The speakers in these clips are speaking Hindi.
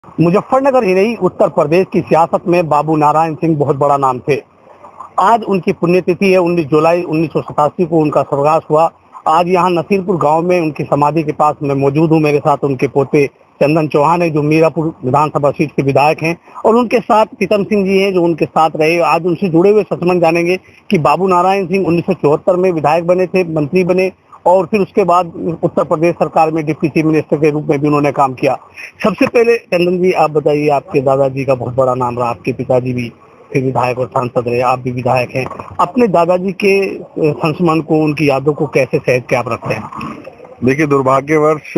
मुजफ्फरनगर ही नहीं, उत्तर प्रदेश की सियासत में बाबू नारायण सिंह बहुत बड़ा नाम थे। आज उनकी पुण्यतिथि है। 19 जुलाई 1987 को उनका स्वर्गवास हुआ। आज यहाँ नसीरपुर गांव में उनकी समाधि के पास मैं मौजूद हूँ। मेरे साथ उनके पोते चंदन चौहान है, जो मीरापुर विधानसभा सीट के विधायक हैं, और उनके साथ प्रीतम सिंह जी हैं, जो उनके साथ रहे। आज उनसे जुड़े हुए संबंध जानेंगे कि बाबू नारायण सिंह 1974 में विधायक बने थे, मंत्री बने, और फिर उसके बाद उत्तर प्रदेश सरकार में डिप्टी चीफ मिनिस्टर के रूप में भी उन्होंने काम किया। सबसे पहले चंदन जी, आप बताइए, आपके दादाजी का बहुत बड़ा नाम रहा, आपके पिताजी भी फिर विधायक और सांसद रहे, आप भी विधायक हैं। अपने दादाजी के संस्मरण को, उनकी यादों को कैसे सहेज के आप रखते हैं? देखिए, दुर्भाग्यवश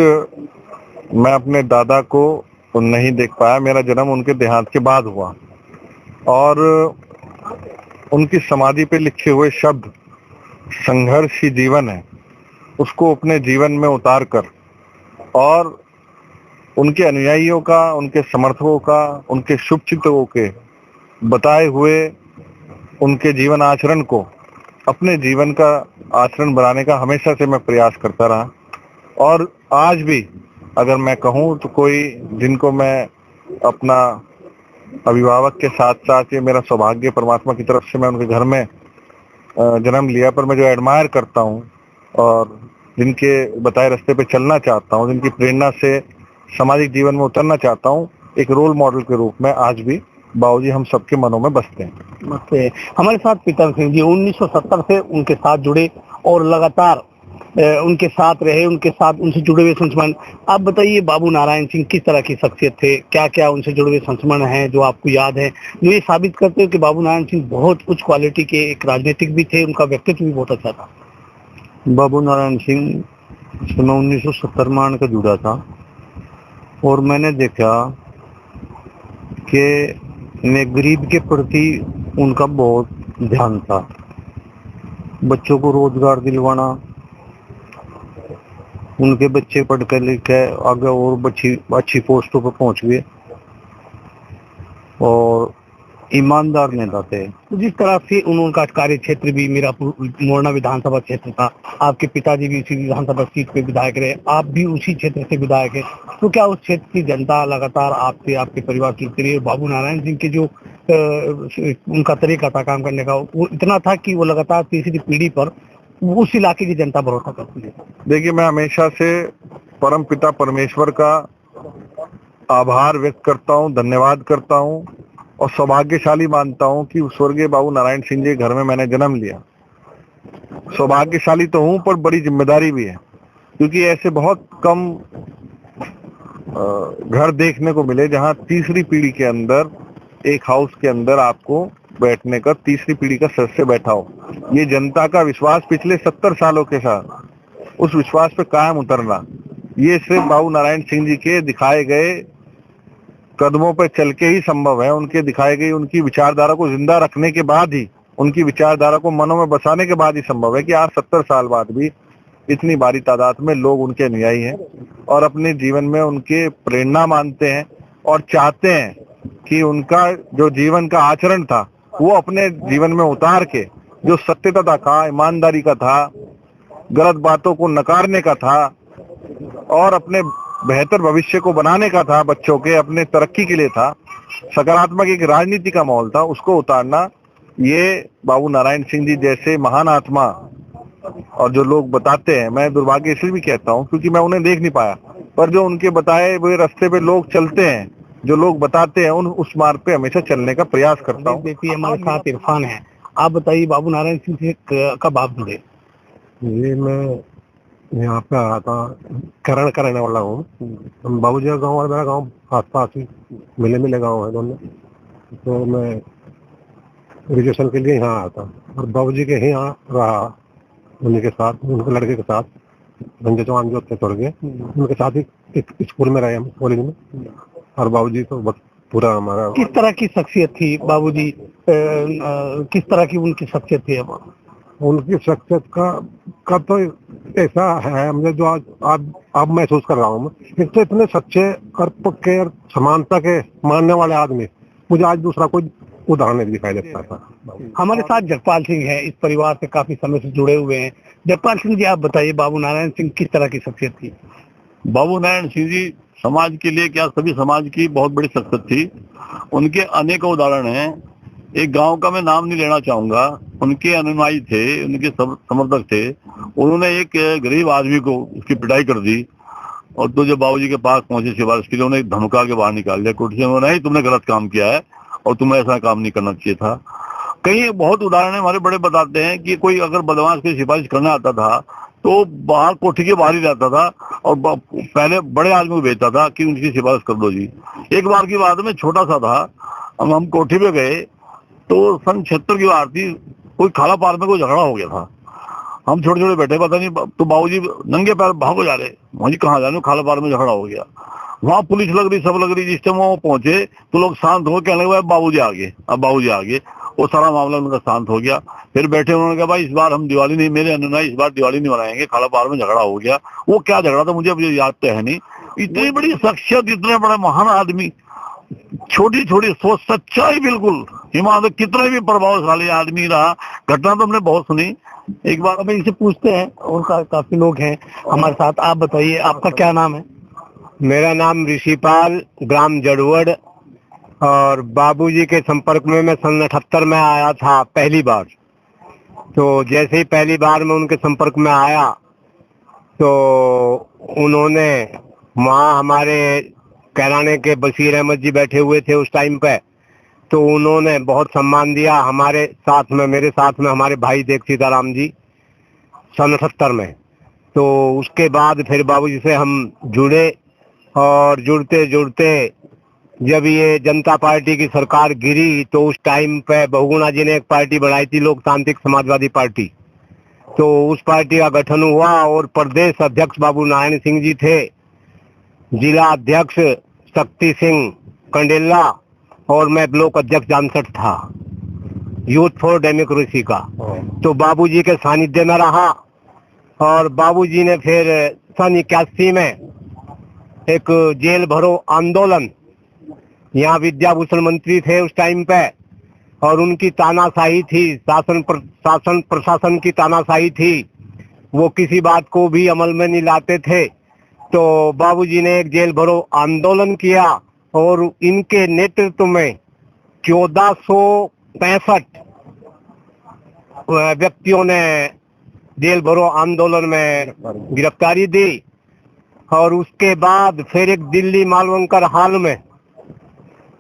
मैं अपने दादा को नहीं देख पाया। मेरा जन्म उनके देहांत के बाद हुआ, और उनकी समाधि पे लिखे हुए शब्द संघर्ष ही जीवन है, उसको अपने जीवन में उतार कर और उनके अनुयायियों का, उनके समर्थकों का, उनके शुभचिंतकों के बताए हुए उनके जीवन आचरण को अपने जीवन का आचरण बनाने का हमेशा से मैं प्रयास करता रहा। और आज भी अगर मैं कहूँ तो कोई जिनको मैं अपना अभिभावक के साथ साथ, ये मेरा सौभाग्य परमात्मा की तरफ से मैं उनके घर में जन्म लिया, पर मैं जो एडमायर करता हूँ और जिनके बताए रास्ते पे चलना चाहता हूँ, जिनकी प्रेरणा से सामाजिक जीवन में उतरना चाहता हूँ, एक रोल मॉडल के रूप में आज भी बाबूजी हम सबके मनों में बसते हैं। हमारे साथ प्रीतम सिंह जी 1970 से उनके साथ जुड़े और लगातार उनके साथ रहे, उनके साथ उनसे जुड़े हुए संस्मरण। आप बताइए, बाबू नारायण सिंह किस तरह की शख्सियत थे? क्या क्या उनसे जुड़े हुए संस्मरण हैं जो आपको याद है, जो ये साबित करते हो कि बाबू नारायण सिंह बहुत उच्च क्वालिटी के एक राजनीतिक भी थे, उनका व्यक्तित्व भी बहुत अच्छा था? बाबू नारायण सिंह से मैं 1970 में आने का जुड़ा था, और मैंने देखा कि मैं गरीब के प्रति उनका बहुत ध्यान था। बच्चों को रोजगार दिलवाना, उनके बच्चे पढ़ कर लिख के आगे और अच्छी पोस्टों पर पहुंच गए, और ईमानदार नेता थे। जिस तरह से उनका कार्य क्षेत्र भी मीरापुर मोरना विधानसभा क्षेत्र था, आपके पिताजी भी उसी विधानसभा सीट पे विधायक रहे, आप भी उसी क्षेत्र से विधायक है, तो क्या उस क्षेत्र की जनता लगातार आपसे, आपके परिवार की रही? बाबू नारायण सिंह के जो उनका तरीका था काम करने का, वो इतना था कि वो लगातार तीसरी पीढ़ी पर उस इलाके की जनता भरोसा करती है। देखिए, मैं हमेशा से परम पिता परमेश्वर का आभार व्यक्त करता हूँ, धन्यवाद करता हूँ, और सौभाग्यशाली मानता हूँ कि स्वर्गीय बाबू नारायण सिंह जी घर में मैंने जन्म लिया। सौभाग्यशाली तो हूँ, पर बड़ी जिम्मेदारी भी है, क्योंकि ऐसे बहुत कम घर देखने को मिले जहाँ तीसरी पीढ़ी के अंदर, एक हाउस के अंदर आपको बैठने का तीसरी पीढ़ी का सदस्य बैठा हो। ये जनता का विश्वास पिछले 70 सालों के साथ, उस विश्वास पे कायम उतरना, ये सिर्फ बाबू नारायण सिंह जी के दिखाए गए कदमों पर चल के ही संभव है। उनके दिखाए गई उनकी विचारधारा को जिंदा रखने के बाद ही, उनकी विचारधारा को मनों में बसाने के बाद ही संभव है कि आज 70 साल बाद भी इतनी भारी तादाद में लोग उनके अनुयायी हैं और अपने जीवन में उनके प्रेरणा मानते हैं और चाहते हैं कि उनका जो जीवन का आचरण था वो अपने जीवन में उतार के, जो सत्यता था, ईमानदारी का था, गलत बातों को नकारने का था और अपने बेहतर भविष्य को बनाने का था, बच्चों के अपने तरक्की के लिए था, सकारात्मक एक राजनीति का माहौल था, उसको उतारना, ये बाबू नारायण सिंह जी जैसे महान आत्मा और जो लोग बताते हैं, मैं दुर्भाग्य इसलिए भी कहता हूँ क्योंकि मैं उन्हें देख नहीं पाया, पर जो उनके बताए हुए रास्ते पे लोग चलते हैं, जो लोग बताते हैं, उस मार्ग पे हमेशा चलने का प्रयास करता हूँ। देखिए, हमारे साथ इरफान है। आप बताइए, बाबू नारायण सिंह से कब आप जुड़े? ये मैं यहाँ पे आया था, करण करने वाला हूँ। बाबूजी का गाँव और मेरा गाँव आस पास ही मिले गाँव है दोनों। तो मैं ग्रेजुएशन के लिए यहाँ आया था और बाबूजी के यहाँ रहा, उनके साथ, उनके लड़के के साथ, संजय चौहान जो थे स्वर्गीय, उनके साथ ही एक स्कूल में रहे हम, कॉलेज में। और बाबूजी तो बहुत पूरा हमारा। किस तरह की शख्सियत थी बाबूजी? किस तरह की उनकी शख्सियत थी? उनकी शख्सियत का तो ऐसा है, मुझे जो आज महसूस कर रहा हूँ, एक तो इतने सच्चे और पक्के और समानता के मानने वाले आदमी मुझे आज दूसरा कोई उदाहरण नहीं दिखाई देता था। हमारे साथ जगपाल सिंह है, इस परिवार से काफी समय से जुड़े हुए हैं। जगपाल सिंह जी, आप बताइए, बाबू नारायण सिंह किस तरह की शख्सियत थी? बाबू नारायण सिंह जी समाज के लिए क्या, सभी समाज की बहुत बड़ी शख्सियत थी। उनके अनेकों उदाहरण हैं। एक गांव का मैं नाम नहीं लेना चाहूंगा, उनके अनुयायी थे, उनके समर्थक थे। उन्होंने एक गरीब आदमी को उसकी पिटाई कर दी और तो जब बाबूजी के पास पहुंचे सिफारिश के लिए, उन्हें धमका के बाहर निकाल दिया कोठी से। उन्होंने, नहीं तुमने गलत काम किया है और तुम्हें ऐसा काम नहीं करना चाहिए था। कई बहुत उदाहरण हमारे बड़े बताते हैं कि कोई अगर बदमाश की सिफारिश करने आता था तो बाहर, कोठी के बाहर ही रहता था और पहले बड़े आदमी को भेजता था कि उनकी सिफारिश कर दो जी। एक बार की बात में, छोटा सा था, हम कोठी पे गए तो सन 76 की बात थी। कोई खाला पार में कोई झगड़ा हो गया था। हम छोटे छोटे बैठे, पता नहीं, तो बाबूजी नंगे पैर भागो जा रहे। मुझे कहाँ जाने, खाला पार में झगड़ा हो गया। वहां पुलिस लग रही, सब लग रही। जिस टाइम वो पहुंचे तो लोग शांत हो, कहने लगे बाबूजी आगे, अब बाबूजी आगे। वो सारा मामला उनका शांत हो गया। फिर बैठे, उन्होंने कहा भाई इस बार हम दिवाली नहीं, मेरे अनुयायी इस बार दिवाली नहीं मनाएंगे, खाला पार में झगड़ा हो गया। वो क्या झगड़ा था मुझे याद तो है नहीं। इतनी बड़ी शख्सियत, इतने बड़े महान आदमी, छोटी छोटी सोच, सच्चाई बिल्कुल ईमानदार, कितने भी प्रभावशाली आदमी रहा। घटना तो हमने बहुत सुनी। एक बार अब इनसे पूछते हैं, और काफी लोग हैं हमारे साथ। आप बताइए, आपका क्या नाम है? मेरा नाम ऋषिपाल, ग्राम जड़वड़। और बाबूजी के संपर्क में मैं सन 78 में आया था पहली बार। तो जैसे ही पहली बार मैं उनके संपर्क में आया तो उन्होंने, वहाँ हमारे कैराने के बशीर अहमद जी बैठे हुए थे उस टाइम पे, तो उन्होंने बहुत सम्मान दिया हमारे साथ में, मेरे साथ में हमारे भाई देख सीताराम जी, सन 78 में। तो उसके बाद फिर बाबूजी से हम जुड़े और जुड़ते जुड़ते जब ये जनता पार्टी की सरकार गिरी तो उस टाइम पे बहुगुणा जी ने एक पार्टी बनाई थी, लोकतांत्रिक समाजवादी पार्टी। तो उस पार्टी का गठन हुआ और प्रदेश अध्यक्ष बाबू नारायण सिंह जी थे, जिला अध्यक्ष शक्ति सिंह कंडेला, और मैं ब्लॉक अध्यक्ष जानसठ था, यूथ फॉर डेमोक्रेसी का। तो बाबूजी के सानिध्य में रहा और बाबूजी ने फिर सन 81 में एक जेल भरो आंदोलन, यहाँ विद्याभूषण मंत्री थे उस टाइम पे, और उनकी तानाशाही थी, शासन प्रशासन की तानाशाही थी, वो किसी बात को भी अमल में नहीं लाते थे। तो बाबूजी ने एक जेल भरो आंदोलन किया और इनके नेतृत्व में 1465 व्यक्तियों ने जेल भरो आंदोलन में गिरफ्तारी दी। और उसके बाद फिर एक दिल्ली मालवंकर हाल में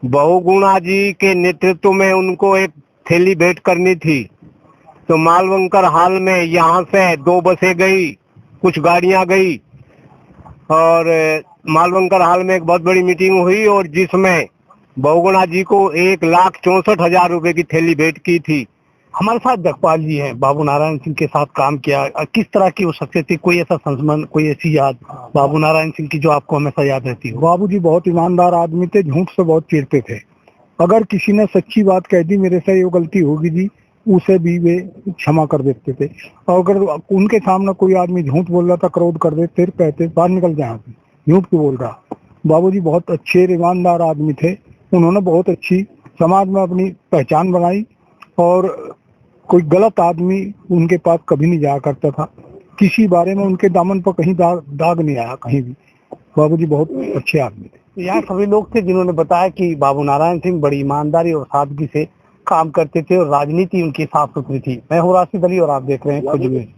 बहुगुणा जी के नेतृत्व में उनको एक थैली भेंट करनी थी। तो मालवंकर हाल में यहाँ से 2 बसें गई, कुछ गाड़ियां गई, और मालवंकर हाल में एक बहुत बड़ी मीटिंग हुई और जिसमें बहुगुणा जी को 1,64,000 रुपए की थैली भेंट की थी। हमारे साथ जगपाल जी हैं, बाबू नारायण सिंह के साथ काम किया। किस तरह की वो शख्सियत थी? कोई ऐसा संस्मरण, कोई ऐसी याद बाबू नारायण सिंह की जो आपको हमेशा याद रहती हो? बाबूजी बहुत ईमानदार आदमी थे, झूठ से बहुत चिढ़ते थे। अगर किसी ने सच्ची बात कह दी, मेरे से ये गलती होगी जी, उसे भी वे क्षमा कर देते थे। और अगर उनके सामने कोई आदमी झूठ बोल रहा था, क्रोध कर देते, फिर कहते बाहर निकल जाए, झूठ क्यों बोल रहा। बाबूजी बहुत अच्छे ईमानदार आदमी थे। उन्होंने बहुत अच्छी समाज में अपनी पहचान बनाई और कोई गलत आदमी उनके पास कभी नहीं जाया करता था। किसी बारे में उनके दामन पर कहीं दाग नहीं आया कहीं भी। बाबूजी बहुत अच्छे आदमी थे। यहाँ सभी लोग थे जिन्होंने बताया कि बाबू नारायण सिंह बड़ी ईमानदारी और सादगी से काम करते थे और राजनीति उनकी साफ सुथरी थी। मैं हूँ राशिद अली और आप देख रहे हैं खुद में।